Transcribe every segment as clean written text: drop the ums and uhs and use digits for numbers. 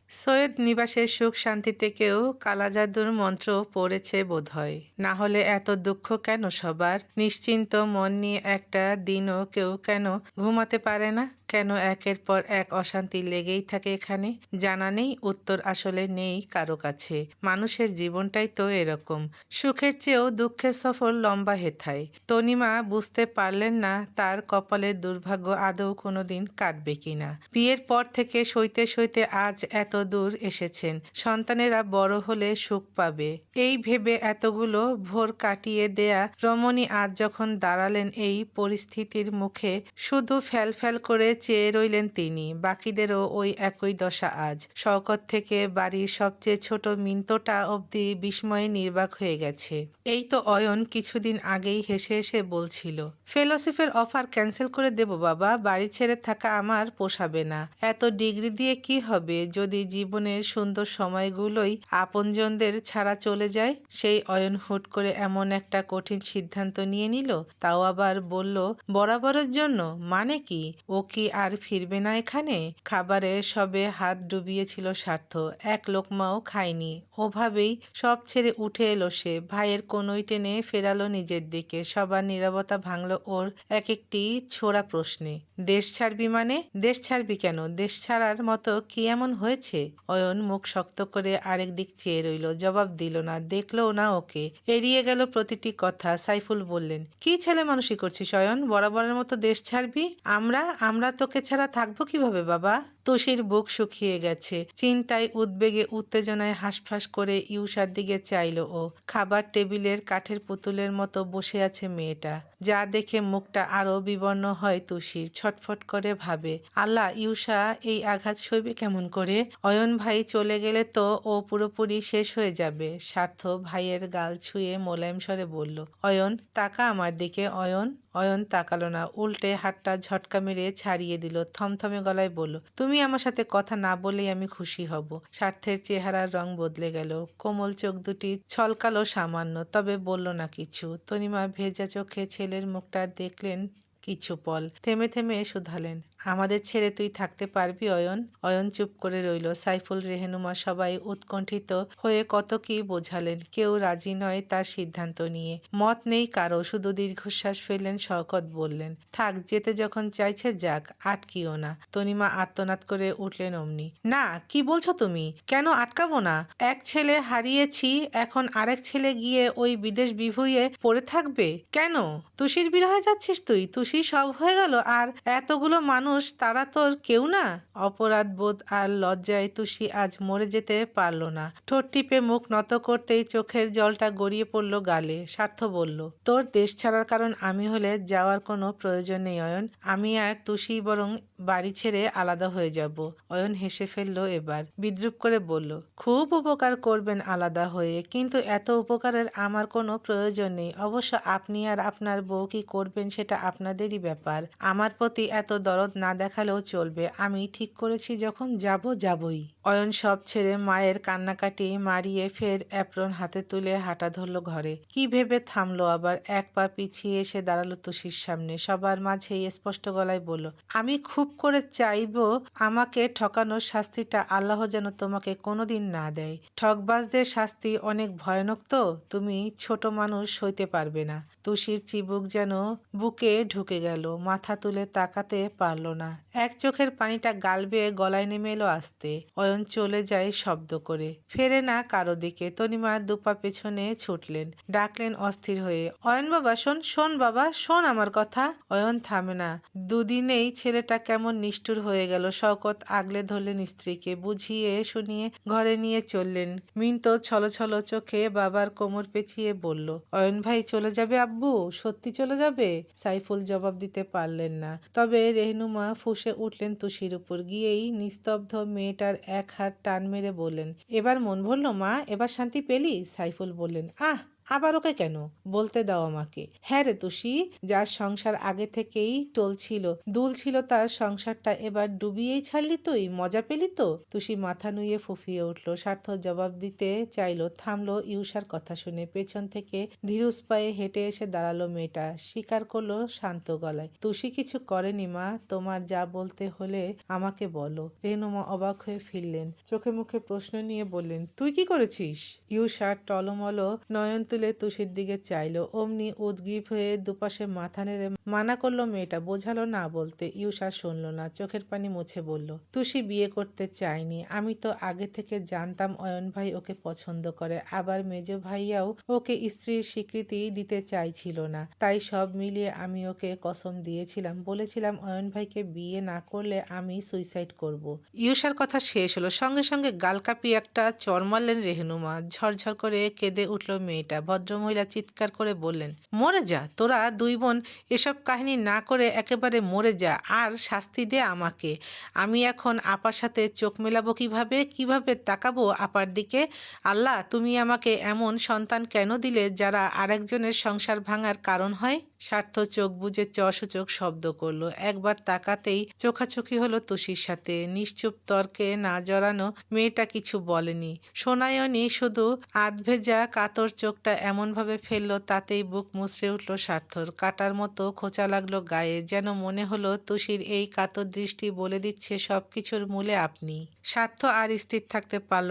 সৈয়দ নিবাসের সুখ শান্তিতে কেউ কালাজাদুর মন্ত্র পড়েছে বোধহয়, না হলে এত দুঃখ কেন সবার? নিশ্চিন্ত মন নিয়ে একটা দিনও কেউ কেন ঘুমাতে পারে না? কেন একের পর এক অশান্তি লেগেই থাকে এখানে? জানা নেই, উত্তর আসলে নেই কারো কাছে। মানুষের জীবনটাই তো এরকম, সুখের চেয়েও দুঃখের সফর লম্বা হেথায়। তনিমা বুঝতে পারলেন না তার কপালের দুর্ভাগ্য আদৌ কোনোদিন কাটবে কিনা। বিয়ের পর থেকে সইতে সইতে আজ এত দূর এসেছেন, সন্তানেরা বড় হলে সুখ পাবে এই ভেবে এতগুলো ভোর কাটিয়ে দেয়া রমণী আজ যখন দাঁড়ালেন এই পরিস্থিতির মুখে, শুধু ফ্যাল করে চেয়ে রইলেন তিনি। বাকিদেরও ওই একই দশা আজ। শওকত থেকে বাড়ির সবচেয়ে ছোট মিন্টোটা অবধি বিস্ময়ে নির্বাক হয়ে গেছে। এই তো অয়ন কিছুদিন আগেই হেসে হেসে বলছিল, ফেলোশিপের অফার ক্যান্সেল করে দেব বাবা, বাড়ি ছেড়ে থাকা আমার পোষাবে না। এত ডিগ্রি দিয়ে কি হবে যদি জীবনের সুন্দর সময়গুলোই আপনজনদের ছাড়া চলে যায়? সেই অয়ন হুট করে এমন একটা কঠিন সিদ্ধান্ত নিয়ে নিল, তাও আবার বলল বরাবরের জন্য। মানে কি? ও কি আর ফিরবে না এখানে? খাবারে সবে হাত ডুবিয়েছিল স্বার্থ, এক লোকমাও খায়নি। ওভাবেই সব ছেড়ে উঠে এলো সে, ভাইয়ের কনুই টেনে ফেরালো নিজের দিকে। সবার নীরবতা ভাঙল ওর এক একটি ছোড়া প্রশ্নে। দেশ ছাড়বি মানে? দেশ ছাড়বি কেন? দেশ ছাড়ার মতো কি এমন হয়েছে? অয়ন মুখ শক্ত করে আরেক দিক চেয়ে রইল, জবাব দিল না, দেখলও না ওকে। এড়িয়ে গেল প্রতিটি কথা। সাইফুল বললেন, কি ছেলে মানুষই করছিস অয়ন? বরাবরের মতো দেশ ছাড়বি? আমরা আমরা তোকে ছাড়া থাকবো কিভাবে বাবা? তুষির বুক শুকিয়ে গেছে, চিন্তায় উদ্বেগে উত্তেজনায় হাঁসফাঁস করে ইউষার দিকে চাইল ও। খাবার টেবিলের কাঠের পুতুলের মতো বসে আছে মেয়েটা, যা দেখে মুখটা আরো বিবর্ণ হয় তুষির। ছটফট করে ভাবে, আল্লাহ, ইউষা এই আঘাত সইবে কেমন করে? অয়ন ভাই চলে গেলে তো ও পুরোপুরি শেষ হয়ে যাবে। স্বার্থ ভাইয়ের গাল ছুঁয়ে মোলায়েম স্বরে বলল, অয়ন তাকা আমার দিকে। অয়ন অয়ন তাকালো না, উল্টে হাতটা ঝটকা মেরে ছাড়িয়ে দিল। থমথমে গলায় বলল, তুমি আমার সাথে কথা না বলেই আমি খুশি হব। স্বার্থের চেহারার রং বদলে গেল, কোমল চোখ দুটি ছলকালো সামান্য, তবে বলল না কিছু। তনিমা ভেজা চোখে ছেলের মুখটা দেখলেন কিছু পল, থেমে থেমে শুধালেন, আমাদের ছেড়ে তুই থাকতে পারবি অয়ন? অয়ন চুপ করে রইল। সাইফুল, রেহেনুমা সবাই উৎকণ্ঠিত হয়ে কত কি বোঝালেন, কেউ রাজি নয় তার সিদ্ধান্ত নিয়ে। মত নেই কারো, শুধু দীর্ঘশ্বাস ফেললেন। শওকত বললেন, থাক, যেতে যখন চাইছে যাক, আটকিও না। তনিমা আর্তনাদ করে উঠলেন অমনি, না, কি বলছো তুমি? কেন আটকাবো না? এক ছেলে হারিয়েছি, এখন আরেক ছেলে গিয়ে ওই বিদেশ বিভুঁইয়ে পড়ে থাকবে কেন? তুষির বিরহে যাচ্ছিস তুই? তুষি সব হয়ে গেল, আর এতগুলো মানুষ, তারা তোর কেউ না? অপরাধ বোধ আর লজ্জায় তুষি আজ মরে যেতে পারল না। ঠোঁট টিপে মুখ নত করতেই চোখের জলটা গড়িয়ে পড়ল গালে। স্বার্থ বলল, তোর দেশ ছাড়ার কারণ আমি হলে যাওয়ার কোনো প্রয়োজন নেই অয়ন। আমি আর তুষি বরং বাড়ি ছেড়ে আলাদা হয়ে যাব। অয়ন হেসে ফেলল এবার, বিদ্রুপ করে বলল, খুব উপকার করবেন আলাদা হয়ে, কিন্তু এত উপকারের আমার কোনো প্রয়োজন নেই। অবশ্য আপনি আর আপনার বউ কি করবেন সেটা আপনাদেরই ব্যাপার। আমার প্রতি এত দরদ না দেখালেও চলবে। আমি ঠিক করেছি যখন যাবই। অয়ন সব ছেড়ে মায়ের কান্নাকাটি মারিয়ে ফের অ্যাপ্রন হাতে তুলে হাঁটা ধরল ঘরে। কি ভেবে থামলো আবার, এক পা পিছিয়ে এসে দাঁড়ালো তুষির সামনে। সবার মাঝেই স্পষ্ট গলায় বলল, আমি খুব করে চাইবো আমাকে ঠকানোর শাস্তিটা আল্লাহ যেন তোমাকে কোনোদিন না দেয়। ঠকবাজদের শাস্তি অনেক ভয়ানক তো, তুমি ছোট মানুষ সইতে পারবে না। তুষির চিবুক যেন বুকে ঢুকে গেল, মাথা তুলে তাকাতে পারল না। এক চোখের পানিটা গাল বেয়ে গলায় নেমে এলো আস্তে। অয়ন চলে যায় শব্দ করে, ফেরে না কারো দিকে। তনিমা দুপা পেছনে ছুটলেন, ডাকলেন অস্থির হয়ে, অয়ন বাবা শোন, শোন বাবা, শোন আমার কথা। অয়ন থামে না। দুদিনেই ছেলেটা কেমন নিষ্ঠুর হয়ে গেল। শওকত আগলে ধরলেন স্ত্রীকে, বুঝিয়ে শুনিয়ে ঘরে নিয়ে চললেন। মিন্টো ছলছল চোখে বাবার কোমর পেঁচিয়ে বলল, অয়ন ভাই চলে যাবে আব্বু? সত্যি চলে যাবে? সাইফুল জবাব দিতে পারলেন না, তবে রেহনুমা ফুঁসে উঠলেন তুষির উপর। গিয়েই নিস্তব্ধ মেয়েটার এক হাত টান মেরে বললেন, এবার মন ভরল মা? এবার শান্তি পেলি? সাইফুল বললেন, আহ, আবার ওকে কেন? বলতে দাও আমাকে। হ্যাঁ রে তুষি, যার সংসার আগে থেকেই টলছিল, দুলছিল তার সংসারটা এবার ডুবিয়েই ছাড়লি তুই? মজা পেলি তো? তুষি মাথা নুইয়ে ফুঁফিয়ে উঠল। স্বার্থ জবাব দিতে চাইল, থামলো ইউষার কথা শুনে। পেছন থেকে ধীরুজ পায়ে হেঁটে এসে দাঁড়ালো মেয়েটা। স্বীকার করলো শান্ত গলায়, তুষি কিছু করেনি মা, তোমার যা বলতে হলে আমাকে বলো। রেনুমা অবাক হয়ে ফিরলেন, চোখে মুখে প্রশ্ন নিয়ে বললেন, তুই কি করেছিস? ইউষা টলমল নয়ন তুলে তুষির দিকে চাইলো। অমনি উদগ্রীব হয়ে দুপাশে মাথা নেড়ে মানা করলো মেয়েটা, বোঝালো না বলতে। ইউষা শুনল না, চোখের পানি মুছে বলল, তুষি বিয়ে করতে চায়নি। আমি তো আগে থেকে জানতাম অয়ন ভাই ওকে পছন্দ করে, আবার মেজ ভাইয়াও ওকে স্ত্রীর স্বীকৃতি দিতে চাইছিল না। তাই সব মিলিয়ে আমি ওকে কসম দিয়েছিলাম, বলেছিলাম অয়ন ভাইকে বিয়ে না করলে আমি সুইসাইড করব। ইউষার কথা শেষ হলো, সঙ্গে সঙ্গে গাল কাঁপিয়ে একটা চড় মারলেন রেহনুমা। ঝরঝর করে কেঁদে উঠল মেয়েটা। ভদ্রমহিলা চিৎকার করে বললেন, মরে যা, তোরা দুই বোন এসব কাহিনী না করে একেবারে মরে যা, আর শাস্তি দে আমাকে। আমি এখন আপার সাথে চোখ মেলাবো কিভাবে? কিভাবে তাকাবো আপার দিকে? আল্লাহ, তুমি আমাকে এমন সন্তান কেন দিলে যারা আরেকজনের সংসার ভাঙার কারণ হয়? স্বার্থ চোখ বুজে চসূচক শব্দ করলো। একবার তাকাতেই চোখাচোখি হলো তুষির সাথে। নিশ্চুপ তর্কে না জড়ানো মেয়েটা কিছু বলেনি। সোনায়নি শুধু আধভেজা কাতর চোখটা এমনভাবে ফেললো, তাতেই বুক মুচড়ে উঠল স্বার্থর। কাটার মতো খোঁচা লাগলো গায়ে, যেন মনে হলো তুষির এই কাতর দৃষ্টি বলে দিচ্ছে সবকিছুর মূলে আপনি। স্বার্থ আর স্থির থাকতে পারল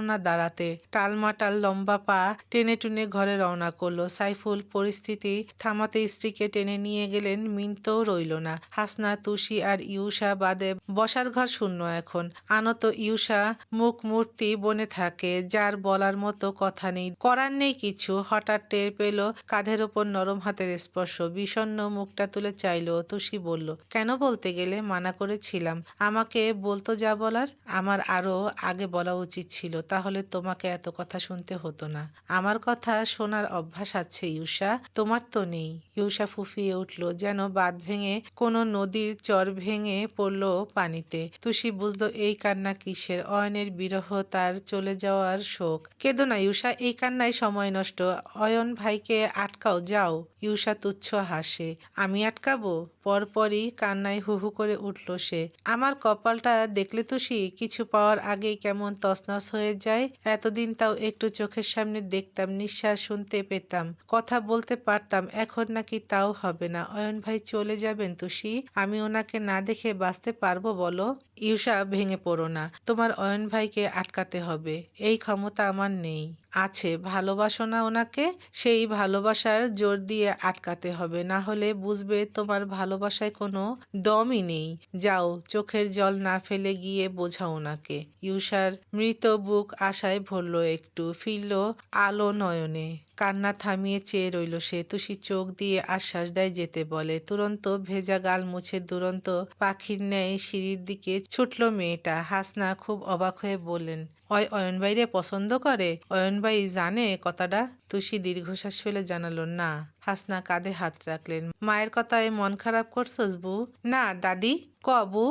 না দাঁড়াতে। টালমাটাল লম্বা পা টেনে টুনে ঘরে রওনা করলো। সাইফুল পরিস্থিতি থামাতে স্ত্রীকে টেনে নিয়ে গেলেন, মিনতেও রইল না। হাসনা, তুষি আর ইউষা বাদে বসার ঘর শূন্য এখন। আনত ইউষা মুখ মূর্তি বনে থাকে, যার বলার মতো কথা নেই, করার নেই কিছু। হঠাৎ টের পেল কাঁধের ওপর নরম হাতের স্পর্শ। বিষণ্ণ মুখটা তুলে চাইল। তুষি বলল, কেন বলতে গেলে? মানা করেছিলাম। আমাকে বলতো যা বলার। আমার আরো আগে বলা উচিত ছিল, তাহলে তোমাকে এত কথা শুনতে হতো না। আমার কথা শোনার অভ্যাস আছে ইউষা, তোমার তো নেই। ইউষা ফুঁফিয়ে উঠল, যেন বাঁধ ভেঙে কোনো নদীর চর ভেঙে পড়ল পানিতে। তুষি বুঝলো এই কান্না কিসের। অয়নের বিরহ, তার চলে যাওয়ার শোক। কেঁদো না ইউষা, এই কান্নায় সময় নষ্ট। অয়ন ভাইকে আটকাও, যাও। ইউষা তুচ্ছ হাসে, আমি আটকাবো? পরপরই কান্নায় হু হু করে উঠল সে। আমার কপালটা দেখলে তুষি, কিছু পাওয়ার আগেই কেমন তছনছ হয়ে যায়। এতদিন তাও একটু চোখের সামনে দেখতাম, নিঃশ্বাস শুনতে পেতাম, কথা বলতে পারতাম, এখন নাকি তাও হবে না। অয়ন ভাই চলে যাবেন তুষি, আমি ওনাকে না দেখে বাঁচতে পারবো বলো? ইউষা, ভেঙে পড়ো না, তোমার অয়ন ভাইকে আটকাতে হবে, এই ক্ষমতা আমার নেই। আছে, ভালোবাসো না ওনাকে, সেই ভালোবাসার জোর দিয়ে আটকাতে হবে, না হলে বুঝবে তোমার ভালোবাসায় কোনো দমই নেই। যাও, চোখের জল না ফেলে গিয়ে বোঝাও ওনাকে। ইউষার মৃত বুক আশায় ভরল একটু, ফিরল আলো নয়নে। কান্না থামিয়ে চেয়ে রইল সে। তুষি চোখ দিয়ে আশ্বাস দেয়, যেতে বলে। তুরন্ত ভেজা গাল মুছে দুরন্ত পাখির ন্যায় সিঁড়ির দিকে ছুটল মেয়েটা। হাসনা খুব অবাক হয়ে বললেন, অয়ন ভাইরে পছন্দ করে? অয়ন ভাই জানে কথাটা? তুষি দীর্ঘশ্বাস ফেলে জানালো, না। হাসনা কাঁধে হাত রাখলেন, মায়ের কথায় মন খারাপ করছস বু? না দাদি, বু,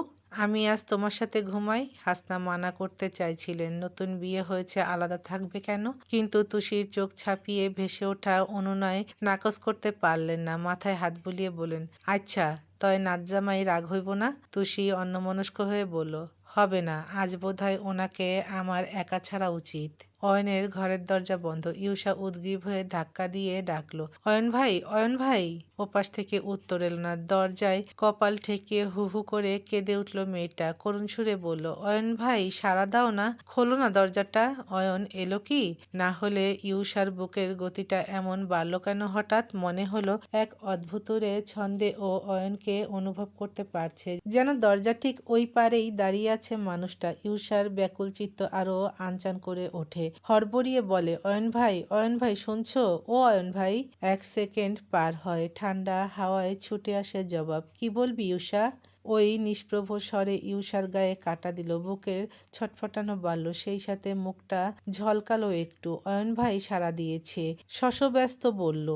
আমি আজ তোমার সাথে ঘুমাই। হাসনা মানা করতে চাইছিলেন, নতুন বিয়ে হয়েছে, আলাদা থাকবে কেন? কিন্তু তুষির চোখ ছাপিয়ে ভেসে ওঠা অনুনয় নাকচ করতে পারলেন না। মাথায় হাত বুলিয়ে বলেন, আচ্ছা, তয় নাতজামাই রাগ হইব না? তুষি অন্যমনস্ক হয়ে বলল, হবে না, আজ বোধহয় ওনাকে আমার একা ছাড়া উচিত। অয়নের ঘরের দরজা বন্ধ। ইউষা উদগ্রীব হয়ে ধাক্কা দিয়ে ডাকলো, অয়ন ভাই, অয়ন ভাই। ওপাশ থেকে উত্তর এলো না। দরজায় কপাল ঠেকিয়ে হু হু করে কেঁদে উঠল মেয়েটা। করুণ সুরে বলল, অয়ন ভাই, সাড়া দাও না, খোলো না দরজাটা। অয়ন এলো কি? না হলে ইউষার বুকের গতিটা এমন বাড়ল কেন হঠাৎ? মনে হলো এক অদ্ভুতুরে ছন্দে ও অয়নকে অনুভব করতে পারছে, যেন দরজা ঠিক ওই পারেই দাঁড়িয়ে আছে মানুষটা। ইউষার ব্যাকুল চিত্ত আরো আনচান করে ওঠে। হড়বড়িয়ে বলে, অয়ন ভাই, অয়ন ভাই, শুনছো? ও অয়ন ভাই। এক সেকেন্ড পার হয়, ঠান্ডা হাওয়ায় ছুটে আসে জবাব, কি বলবি ইউষা? ওই নিষ্প্রভ স্বরে ইউষার গায়ে কাটা দিল, বুকের ছটফটানো বাড়ল, সেই সাথে মুখটা ঝলকালো একটু। অয়ন ভাই সাড়া দিয়েছে, শশব্যস্ত বলল,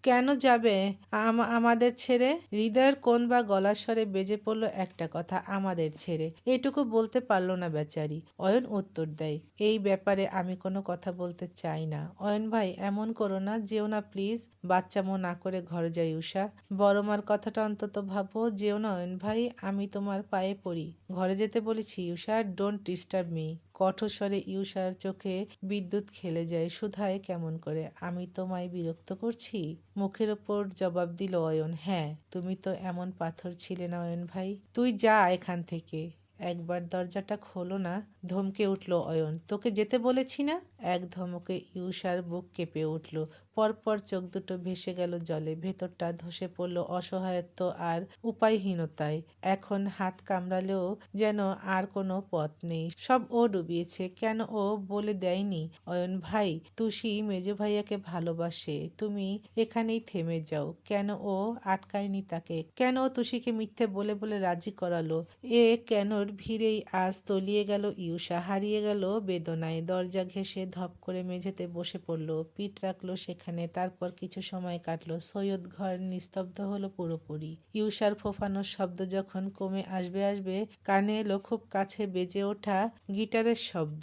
কেন যাবে আমাদের ছেড়ে? হৃদয়ের কোণ বা গলার স্বরে বেজে পড়ল একটা কথা, আমাদের ছেড়ে। এটুকু বলতে পারল না বেচারি। অয়ন উত্তর দেয়, এই ব্যাপারে আমি কোনো কথা বলতে চাই না। অয়ন ভাই, এমন করো না, যেও না প্লিজ। বাচ্চামো না করে ঘরে যাই উষা। বড় মার কথাটা অন্তত ভাবো। যেও না অয়ন ভাই, আমি তোমার পায়ে পড়ি। ঘরে যেতে বলেছি উষা, ডোন্ট ডিস্টার্ব মি। কঠোর স্বরে ইউষার চোখে বিদ্যুৎ খেলে যায়। শুধায় কেমন করে, আমি তোমায় বিরক্ত করছি? মুখের ওপর জবাব দিল অয়ন, হ্যাঁ, তুমি তো এমন পাথর ছিলে না অয়ন ভাই। তুই যা এখান থেকে। একবার দরজাটা খোলো না। ধমকে উঠল অয়ন, তোকে যেতে বলেছি না? এক ধমকে ইউষার বুক কেঁপে উঠল। পরপর চোখ দুটো ভেসে গেল জলে। ভেতরটা ধসে পড়ল অসহায়ত্ব আর উপায়হীনতায়। এখন হাত কামড়ালেও যেন আর কোনো পথ নেই। সব ও ডুবিয়েছে। কেন ও বলে দেয়নি? অয়ন ভাই, তুষি মেজো ভাইয়াকে ভালোবাসে। তুমি এখানেই থেমে যাও। কেন ও আটকায়নি তাকে? কেন ও তুষিকে মিথ্যে বলে বলে রাজি করালো? কেনর ভিড়েই আজ তলিয়ে গেল ইউষা, হারিয়ে গেল বেদনায়। দরজা ঘেঁষে ধপ করে মেঝেতে বসে পড়ল, পিঠ রাখলো সেখানে। তারপর কিছু সময় কাটলো। সৈয়দ ঘর নিস্তব্ধ হলো পুরোপুরি। ইউষার ফোফানোর শব্দ যখন কমে আসবে কানে এলো খুব কাছে বেজে ওঠা গিটারের শব্দ।